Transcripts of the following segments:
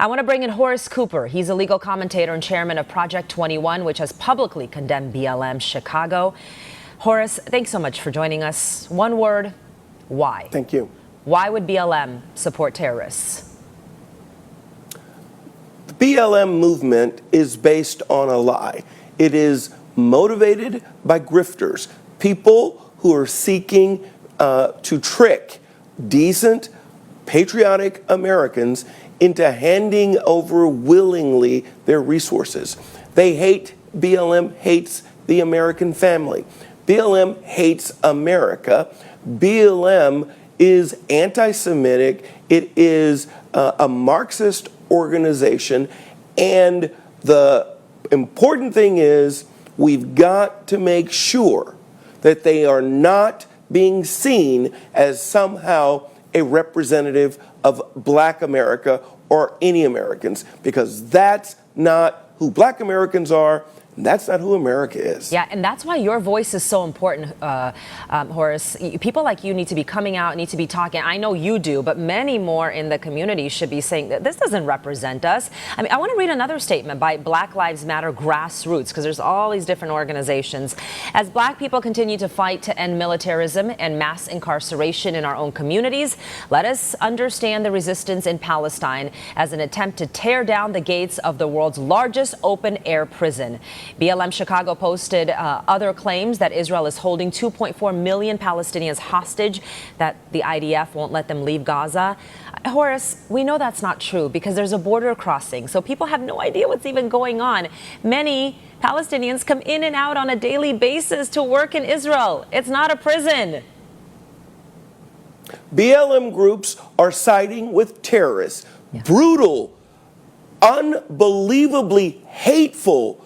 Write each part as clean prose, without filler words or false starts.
I want to bring in Horace Cooper. He's a legal commentator and chairman of Project 21, which has publicly condemned BLM Chicago. Horace, thanks so much for joining us. One word, why? Thank you. Why would BLM support terrorists? The BLM movement is based on a lie. It is motivated by grifters, people who are seeking to trick decent, patriotic Americans into handing over willingly their resources. BLM hates the American family. BLM hates America. BLM is anti-Semitic. It is a Marxist organization. And the important thing is we've got to make sure that they are not being seen as somehow a representative of Black America or any Americans, because that's not who Black Americans are. That's not who America is. Yeah, and that's why your voice is so important, Horace. People like you need to be coming out, need to be talking. I know you do, but many more in the community should be saying that this doesn't represent us. I mean, I want to read another statement by Black Lives Matter Grassroots, because there's all these different organizations. As Black people continue to fight to end militarism and mass incarceration in our own communities, let us understand the resistance in Palestine as an attempt to tear down the gates of the world's largest open-air prison. BLM Chicago posted other claims that Israel is holding 2.4 million Palestinians hostage, that the IDF won't let them leave Gaza. Horace, we know that's not true because there's a border crossing, so people have no idea what's even going on. Many Palestinians come in and out on a daily basis to work in Israel. It's not a prison. BLM groups are siding with terrorists, brutal, unbelievably hateful,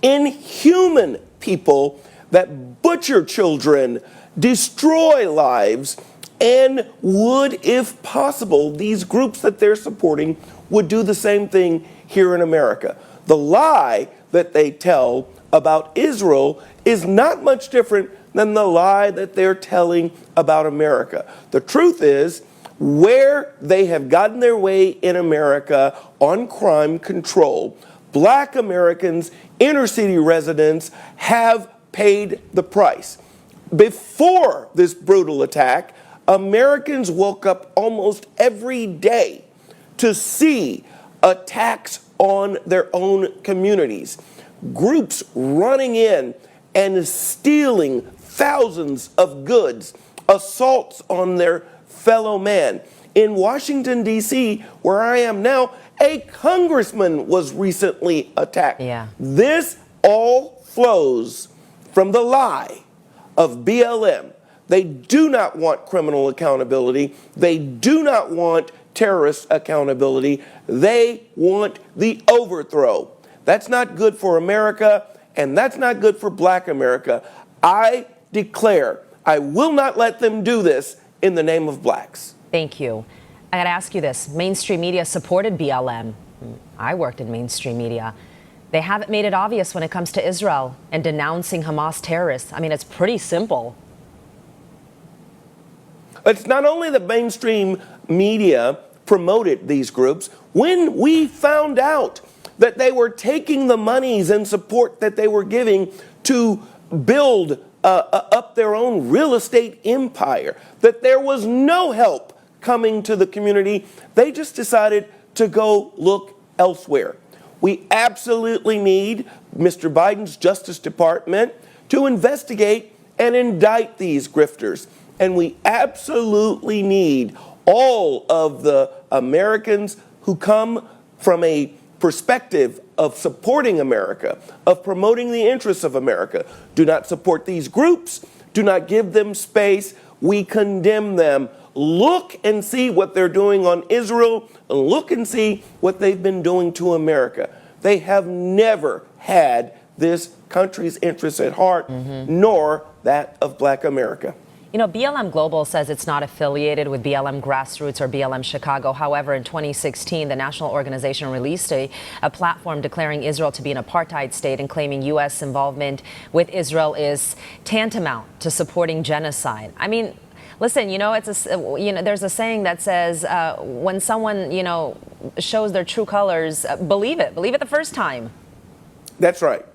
inhuman people that butcher children, destroy lives, and would, if possible, these groups that they're supporting would do the same thing here in America. The lie that they tell about Israel is not much different than the lie that they're telling about America. The truth is, where they have gotten their way in America on crime control, Black Americans, inner city residents have paid the price. Before this brutal attack, Americans woke up almost every day to see attacks on their own communities, groups running in and stealing thousands of goods, assaults on their fellow man. In Washington, D.C., where I am now, a congressman was recently attacked. This all flows from the lie of BLM. They do not want criminal accountability. They do not want terrorist accountability. They want the overthrow. That's not good for America, and that's not good for Black America. I declare I will not let them do this in the name of blacks. Thank you. I got to ask you this. Mainstream media supported BLM. I worked in mainstream media. They haven't made it obvious when it comes to Israel and denouncing Hamas terrorists. I mean, it's pretty simple. It's not only the mainstream media promoted these groups. When we found out that they were taking the monies and support that they were giving to build up their own real estate empire, that there was no help coming to the community, they just decided to go look elsewhere. We absolutely need Mr. Biden's Justice Department to investigate and indict these grifters. And we absolutely need all of the Americans who come from a perspective of supporting America, of promoting the interests of America. Do not support these groups. Do not give them space. We condemn them. Look and see what they're doing on Israel. Look and see what they've been doing to America. They have never had this country's interests at heart, nor that of Black America. You know, BLM Global says it's not affiliated with BLM Grassroots or BLM Chicago. However, in 2016, the national organization released a platform declaring Israel to be an apartheid state and claiming U.S. involvement with Israel is tantamount to supporting genocide. I mean, Listen, there's a saying that says when someone, shows their true colors, believe it the first time. That's right.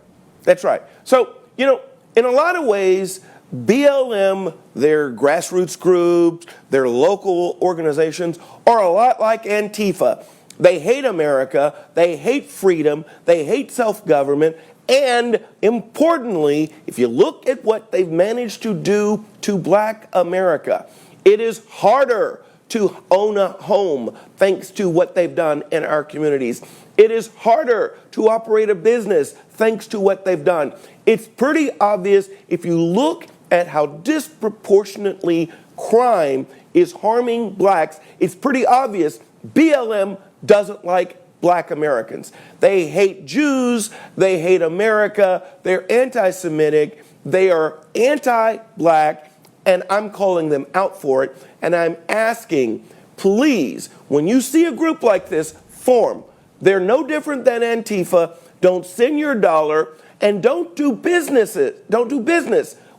That's right. So, in a lot of ways, BLM, their grassroots groups, their local organizations are a lot like Antifa. They hate America, they hate freedom, they hate self-government, and importantly, if you look at what they've managed to do to Black America, it is harder to own a home thanks to what they've done in our communities. It is harder to operate a business thanks to what they've done. It's pretty obvious if you look at how disproportionately crime is harming blacks. It's pretty obvious BLM doesn't like Black Americans. They hate Jews, they hate America, they're anti-Semitic, they are anti-Black, and I'm calling them out for it. And I'm asking, please, when you see a group like this form, they're no different than Antifa. Don't send your dollar, and don't do business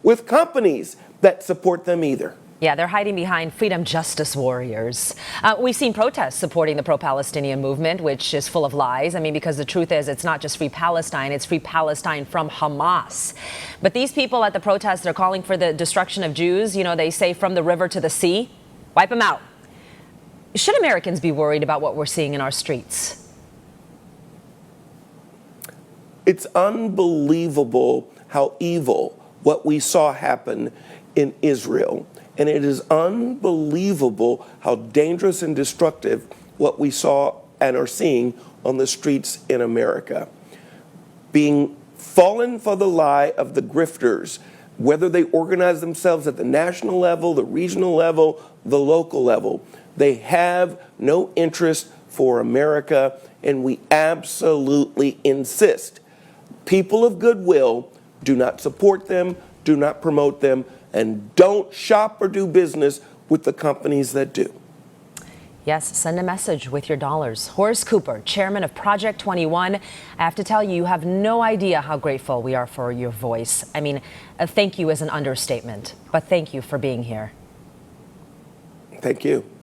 with companies that support them either. Yeah, they're hiding behind freedom justice warriors. We've seen protests supporting the pro-Palestinian movement, which is full of lies. I mean, because the truth is, it's not just free Palestine, it's free Palestine from Hamas. But these people at the protests, they're calling for the destruction of Jews. They say from the river to the sea, wipe them out. Should Americans be worried about what we're seeing in our streets? It's unbelievable how evil what we saw happen in Israel. And it is unbelievable how dangerous and destructive what we saw and are seeing on the streets in America. Being fallen for the lie of the grifters, whether they organize themselves at the national level, the regional level, the local level, they have no interest for America, and we absolutely insist. People of goodwill do not support them, do not promote them, and don't shop or do business with the companies that do. Yes, send a message with your dollars. Horace Cooper, chairman of Project 21. I have to tell you, you have no idea how grateful we are for your voice. I mean, thank you is an understatement, but thank you for being here. Thank you.